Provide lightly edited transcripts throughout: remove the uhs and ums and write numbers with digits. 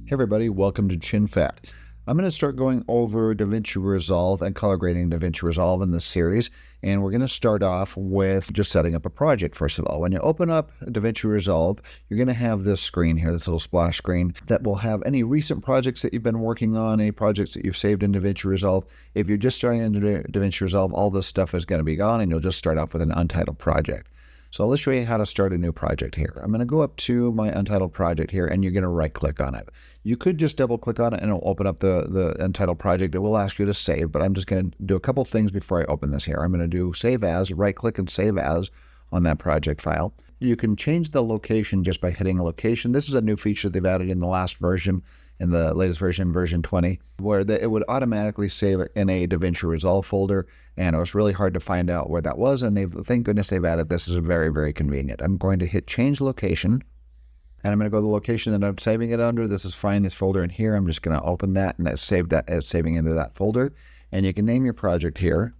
Hey everybody, welcome to ChinFat. I'm going to start going over Davinci Resolve and color grading Davinci Resolve in this series, and we're going to start off with just setting up a project first of all. When you open up Davinci Resolve, you're going to have this screen here, this little splash screen that will have any recent projects that you've been working on, any projects that you've saved in Davinci Resolve. If you're just starting in Davinci Resolve, all this stuff is going to be gone and you'll just start off with an untitled project. So let's show you how to start a new project here. I'm going to go up to my untitled project here, and you're going to right click on it. You could just double click on it and it'll open up the untitled project. It will ask you to save, but I'm just going to do a couple things before I open this here. I'm going to do save as, right click and save as on that project file. You can change the location just by hitting a location. This is a new feature they've added in the last version, in the latest version, version 20, where it would automatically save it in a Davinci Resolve folder, and it was really hard to find out where that was, and thank goodness they've added this. Is very, very convenient. I'm going to hit change location, and I'm going to go to the location that I'm saving it under. This is find this folder in here. I'm just going to open that, and it's saving into that folder, and you can name your project here,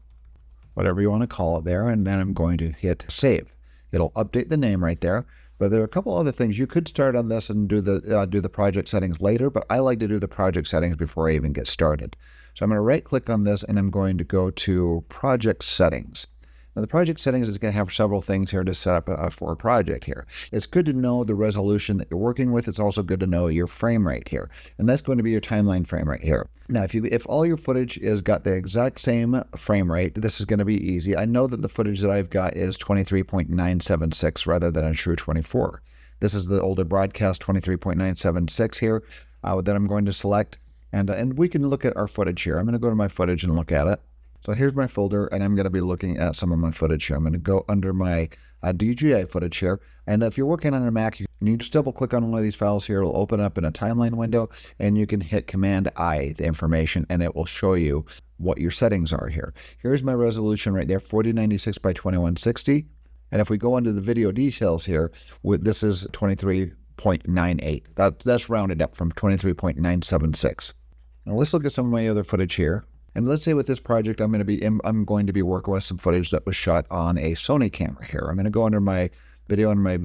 whatever you want to call it there, and then I'm going to hit save. It'll update the name right there. But there are a couple other things. You could start on this and do the project settings later, but I like to do the project settings before I even get started. So I'm going to right click on this and I'm going to go to project settings. Now the project settings is going to have several things here to set up for a project here. It's good to know the resolution that you're working with. It's also good to know your frame rate here. And that's going to be your timeline frame rate here. Now, if all your footage is got the exact same frame rate, this is going to be easy. I know that the footage that I've got is 23.976 rather than a true 24. This is the older broadcast 23.976 here that I'm going to select. And we can look at our footage here. I'm going to go to my footage and look at it. So here's my folder, and I'm going to be looking at some of my footage here. I'm going to go under my DJI footage here. And if you're working on a Mac, you can just double click on one of these files here. It'll open up in a timeline window, and you can hit Command I, the information, and it will show you what your settings are here. Here's my resolution right there, 4096 by 2160. And if we go into the video details here, this is 23.98. That's rounded up from 23.976. Now let's look at some of my other footage here. And let's say with this project, I'm going to be working with some footage that was shot on a Sony camera here. I'm going to go under my video on my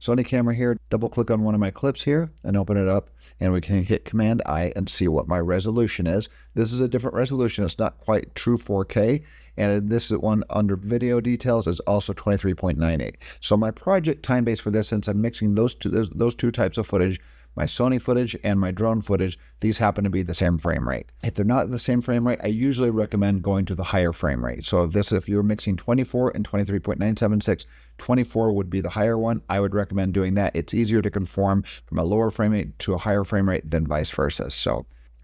Sony camera here, double click on one of my clips here and open it up, and we can hit Command I and see what my resolution is. This is a different resolution. It's not quite true 4K, and this one under video details is also 23.98. So my project time base for this, since I'm mixing those two types of footage, my Sony footage and my drone footage, these happen to be the same frame rate. If they're not the same frame rate, I usually recommend going to the higher frame rate. So if you're mixing 24 and 23.976, 24 would be the higher one. I would recommend doing that. It's easier to conform from a lower frame rate to a higher frame rate than vice versa.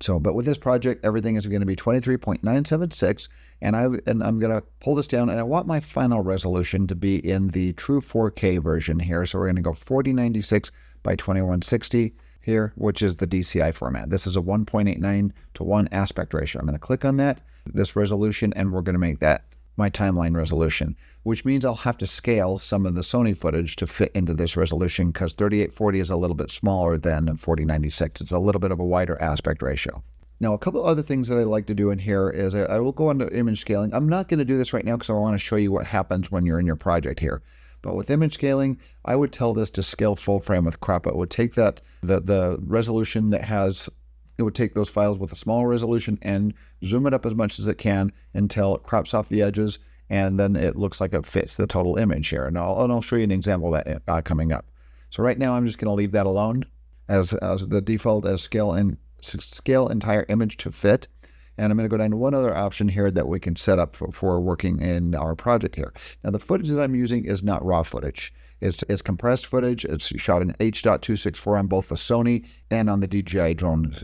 But with this project, everything is going to be 23.976, and I'm going to pull this down, and I want my final resolution to be in the true 4K version here. So we're going to go 4096 by 2160 here, which is the DCI format. This is a 1.89 to 1 aspect ratio. I'm going to click on this resolution, and we're going to make that my timeline resolution, which means I'll have to scale some of the Sony footage to fit into this resolution because 3840 is a little bit smaller than 4096. It's a little bit of a wider aspect ratio. Now, a couple other things that I like to do in here is I will go into image scaling. I'm not going to do this right now because I want to show you what happens when you're in your project here. But with image scaling, I would tell this to scale full frame with crop. It would take the resolution that has, it would take those files with a small resolution and zoom it up as much as it can until it crops off the edges, and then it looks like it fits the total image here. And I'll show you an example of that coming up. So right now I'm just going to leave that alone as the default as scale entire image to fit. And I'm going to go down to one other option here that we can set up for working in our project here. Now, the footage that I'm using is not raw footage. It's compressed footage. It's shot in H.264 on both the Sony and on the DJI drone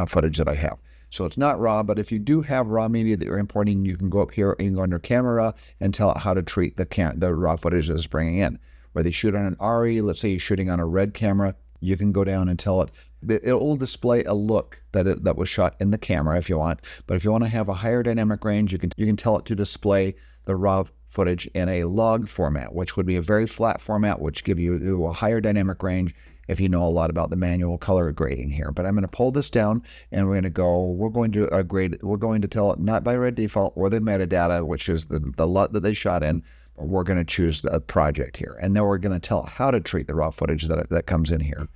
footage that I have. So it's not raw, but if you do have raw media that you're importing, you can go up here and go under camera and tell it how to treat the raw footage that it's bringing in. Whether you shoot on an RE, let's say you're shooting on a red camera, you can go down and tell it. It will display a look that was shot in the camera if you want. But if you want to have a higher dynamic range, you can tell it to display the raw footage in a log format, which would be a very flat format, which give you a higher dynamic range if you know a lot about the manual color grading here. But I'm going to pull this down, and we're going to tell it not by red default or the metadata, which is the lot that they shot in, but we're going to choose the project here. And then we're going to tell it how to treat the raw footage that comes in here.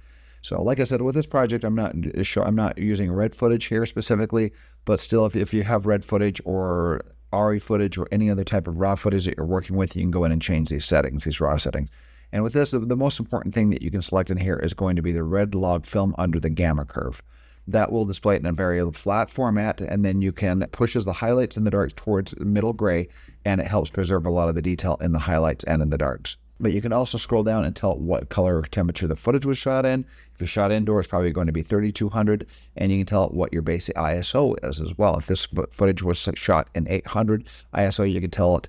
So like I said, with this project, I'm not using red footage here specifically, but still, if you have red footage or RE footage or any other type of raw footage that you're working with, you can go in and change these settings, these raw settings. And with this, the most important thing that you can select in here is going to be the red log film under the gamma curve. That will display it in a very flat format, and then you can pushes the highlights and the darks towards middle gray, and it helps preserve a lot of the detail in the highlights and in the darks. But you can also scroll down and tell what color or temperature the footage was shot in. If you shot indoors, it's probably going to be 3200, and you can tell it what your basic ISO is as well. If this footage was shot in 800 ISO, you can tell it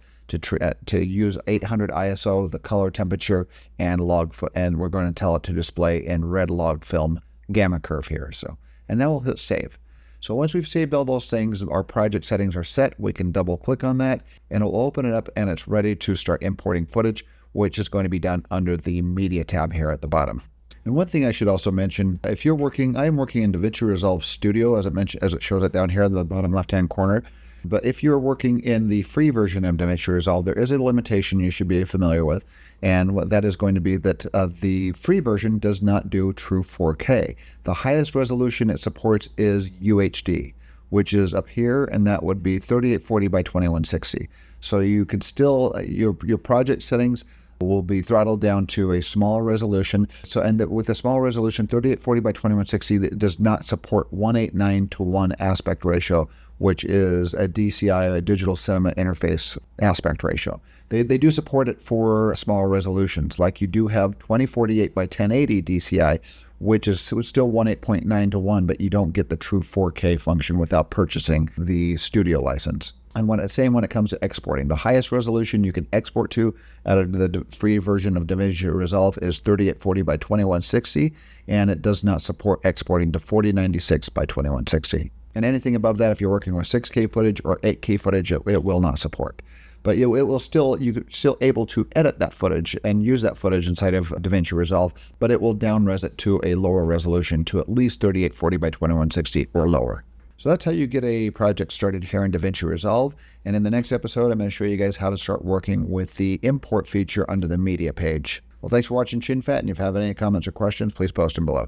to use 800 ISO, the color, temperature, and and we're going to tell it to display in red log film gamma curve here. And now we'll hit save. So once we've saved all those things, our project settings are set. We can double click on that, and it'll open it up, and it's ready to start importing footage, which is going to be done under the media tab here at the bottom. And one thing I should also mention, if you're working, I am working in Davinci Resolve Studio, as it shows it down here in the bottom left-hand corner. But if you're working in the free version of Davinci Resolve, there is a limitation you should be familiar with. And what that is going to be that the free version does not do true 4K. The highest resolution it supports is UHD, which is up here, and that would be 3840 by 2160. So you can still, your project settings will be throttled down to a smaller resolution. With a small resolution, 3840 by 2160, it does not support 1:8:9:1 aspect ratio, which is a DCI, a digital cinema interface aspect ratio. They do support it for smaller resolutions, like you do have 2048 by 1080 DCI, which is still 1:8.9:1, but you don't get the true 4K function without purchasing the studio license. And when it comes to exporting, the highest resolution you can export to out of the free version of Davinci Resolve is 3840 by 2160, and it does not support exporting to 4096 by 2160. And anything above that, if you're working with 6K footage or 8K footage, it will not support. But you're still able to edit that footage and use that footage inside of Davinci Resolve, but it will down-res it to a lower resolution, to at least 3840 by 2160 or lower. So that's how you get a project started here in Davinci Resolve. And in the next episode, I'm going to show you guys how to start working with the import feature under the media page. Well, thanks for watching ChinFat, and if you have any comments or questions, please post them below.